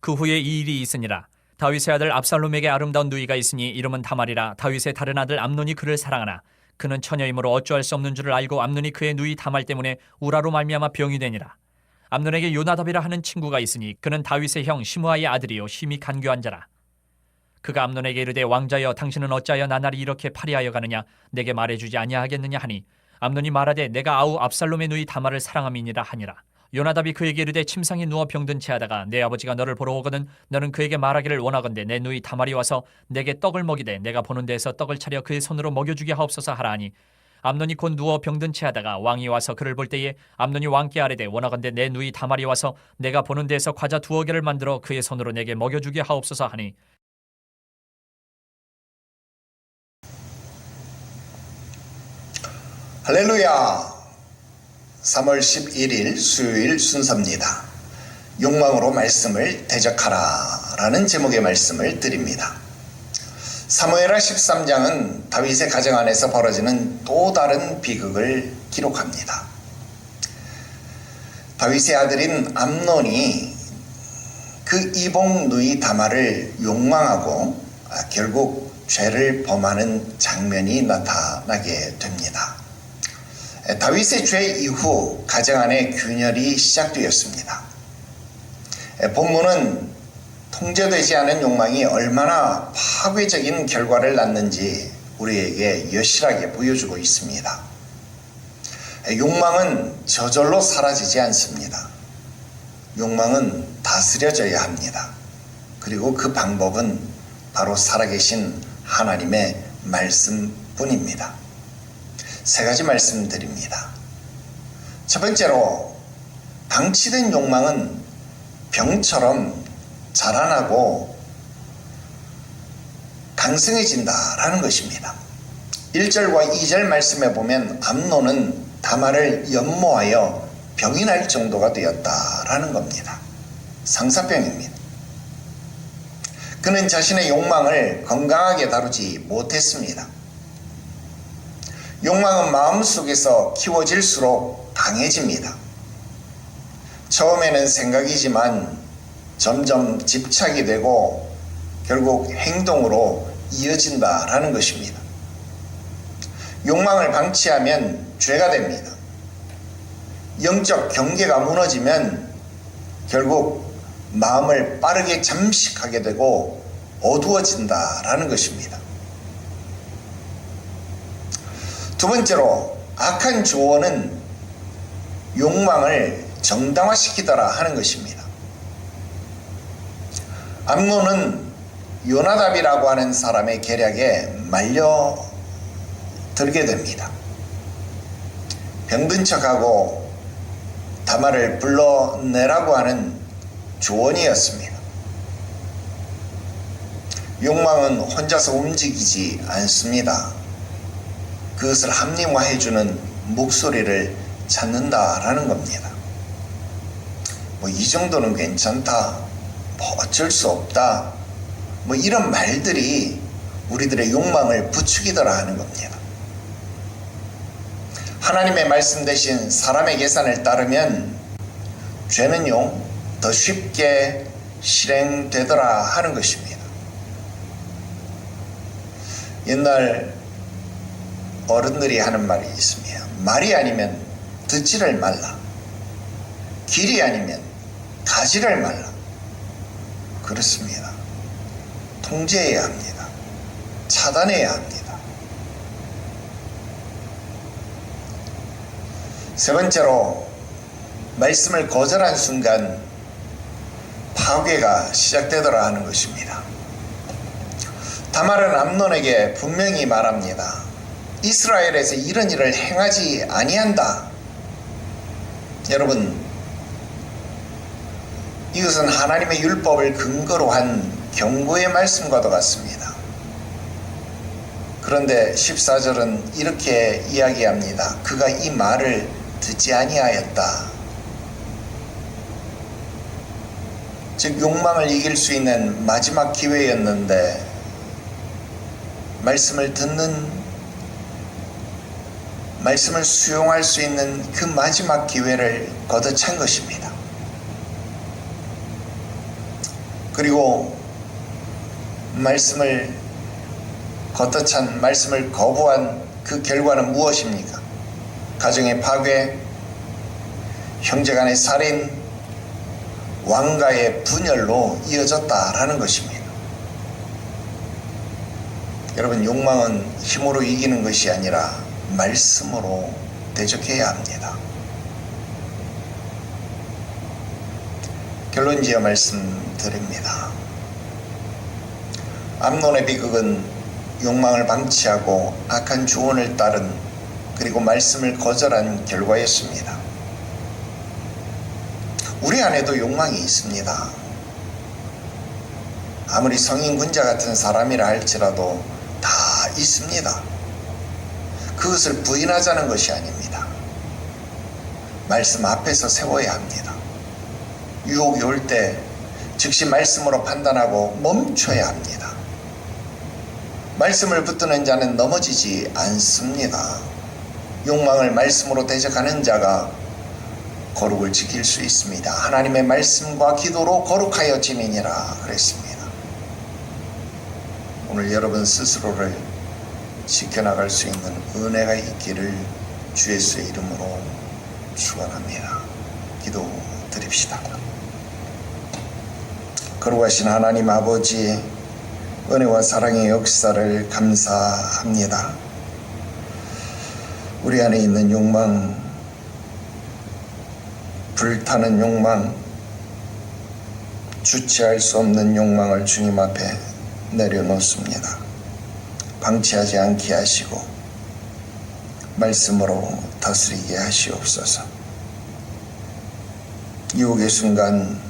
그 후에 이 일이 있으니라. 다윗의 아들 압살롬에게 아름다운 누이가 있으니 이름은 다말이라. 다윗의 다른 아들 암논이 그를 사랑하나 그는 처녀이므로 어찌할 수 없는 줄을 알고 암논이 그의 누이 다말 때문에 우라로 말미암아 병이 되니라. 암논에게 요나답이라 하는 친구가 있으니 그는 다윗의 형 시므아의 아들이요 힘이 간교한 자라. 그가 암논에게 이르되 왕자여 당신은 어찌하여 나날이 이렇게 파리하여 가느냐 내게 말해주지 아니하겠느냐 하니 암논이 말하되 내가 아우 압살롬의 누이 다말을 사랑함이니라 하니라. 요나답이 그에게 이르되 침상에 누워 병든 채 하다가 내 아버지가 너를 보러 오거든 너는 그에게 말하기를 원하건대 내 누이 다말이 와서 내게 떡을 먹이되 내가 보는 데에서 떡을 차려 그의 손으로 먹여주게 하옵소서 하라 하니 암논이 곧 누워 병든 채 하다가 왕이 와서 그를 볼 때에 암논이 왕께 아뢰되 원하건대 내 누이 다말이 와서 내가 보는 데에서 과자 2개를 만들어 그의 손으로 내게 먹여주게 하옵소서 하니 할렐루야. 3월 11일 수요일 순서입니다. 욕망으로 말씀을 대적하라 라는 제목의 말씀을 드립니다. 사무엘하 13장은 다윗의 가정 안에서 벌어지는 또 다른 비극을 기록합니다. 다윗의 아들인 암논이 그 이복 누이 다말을 욕망하고 결국 죄를 범하는 장면이 나타나게 됩니다. 다윗의 죄 이후 가정 안에 균열이 시작되었습니다. 본문은 통제되지 않은 욕망이 얼마나 파괴적인 결과를 낳는지 우리에게 여실하게 보여주고 있습니다. 욕망은 저절로 사라지지 않습니다. 욕망은 다스려져야 합니다. 그리고 그 방법은 바로 살아계신 하나님의 말씀뿐입니다. 3가지 말씀드립니다. 첫 번째로 방치된 욕망은 병처럼 자라나고 강성해진다라는 것입니다. 1절과 2절 말씀에 보면 암논은 다말을 연모하여 병이 날 정도가 되었다라는 겁니다. 상사병입니다. 그는 자신의 욕망을 건강하게 다루지 못했습니다. 욕망은 마음속에서 키워질수록 강해집니다. 처음에는 생각이지만 점점 집착이 되고 결국 행동으로 이어진다라는 것입니다. 욕망을 방치하면 죄가 됩니다. 영적 경계가 무너지면 결국 마음을 빠르게 잠식하게 되고 어두워진다라는 것입니다. 두 번째로 악한 조언은 욕망을 정당화시키더라 하는 것입니다. 암논은 요나답이라고 하는 사람의 계략에 말려들게 됩니다. 병든 척하고 다말을 불러내라고 하는 조언이었습니다. 욕망은 혼자서 움직이지 않습니다. 그것을 합리화해주는 목소리를 찾는다라는 겁니다. 이 정도는 괜찮다, 어쩔 수 없다, 이런 말들이 우리들의 욕망을 부추기더라 하는 겁니다. 하나님의 말씀 대신 사람의 계산을 따르면 죄는요 더 쉽게 실행되더라 하는 것입니다. 옛날 어른들이 하는 말이 있습니다. 말이 아니면 듣지를 말라. 길이 아니면 가지를 말라. 그렇습니다. 통제해야 합니다. 차단해야 합니다. 세 번째로, 말씀을 거절한 순간 파괴가 시작되더라 하는 것입니다. 다말은 암논에게 분명히 말합니다. 이스라엘에서 이런 일을 행하지 아니한다. 여러분, 이것은 하나님의 율법을 근거로 한 경고의 말씀과도 같습니다. 그런데 14절은 이렇게 이야기합니다. 그가 이 말을 듣지 아니하였다. 즉 욕망을 이길 수 있는 마지막 기회였는데 말씀을 듣는, 말씀을 수용할 수 있는 그 마지막 기회를 걷어찬 것입니다. 그리고 말씀을 걷어찬, 말씀을 거부한 그 결과는 무엇입니까? 가정의 파괴, 형제간의 살인, 왕가의 분열로 이어졌다라는 것입니다. 여러분, 욕망은 힘으로 이기는 것이 아니라 말씀으로 대적해야 합니다. 결론지어 말씀드립니다. 암논의 비극은 욕망을 방치하고 악한 조언을 따른, 그리고 말씀을 거절한 결과였습니다. 우리 안에도 욕망이 있습니다. 아무리 성인 군자 같은 사람이라 할지라도 다 있습니다. 그것을 부인하자는 것이 아닙니다. 말씀 앞에서 세워야 합니다. 유혹이 올 때 즉시 말씀으로 판단하고 멈춰야 합니다. 말씀을 붙드는 자는 넘어지지 않습니다. 욕망을 말씀으로 대적하는 자가 거룩을 지킬 수 있습니다. 하나님의 말씀과 기도로 거룩하여 지니니라 그랬습니다. 오늘 여러분 스스로를 지켜나갈 수 있는 은혜가 있기를 주 예수의 이름으로 축원합니다. 기도드립시다. 거룩하신 하나님 아버지, 은혜와 사랑의 역사를 감사합니다. 우리 안에 있는 욕망, 불타는 욕망, 주체할 수 없는 욕망을 주님 앞에 내려놓습니다. 방치하지 않게 하시고 말씀으로 다스리게 하시옵소서. 유혹의 순간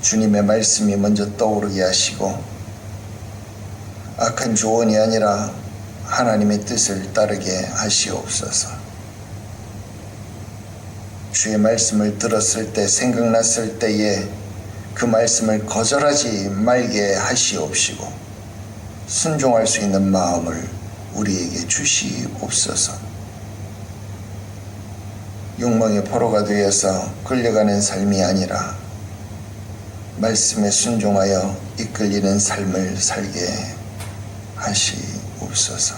주님의 말씀이 먼저 떠오르게 하시고 악한 조언이 아니라 하나님의 뜻을 따르게 하시옵소서. 주의 말씀을 들었을 때, 생각났을 때에 그 말씀을 거절하지 말게 하시옵시고 순종할 수 있는 마음을 우리에게 주시옵소서. 욕망의 포로가 되어서 끌려가는 삶이 아니라 말씀에 순종하여 이끌리는 삶을 살게 하시옵소서.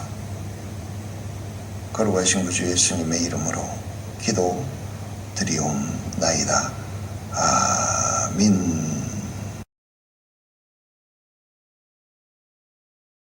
거룩하신 구주 예수님의 이름으로 기도 드리옵나이다. 아민.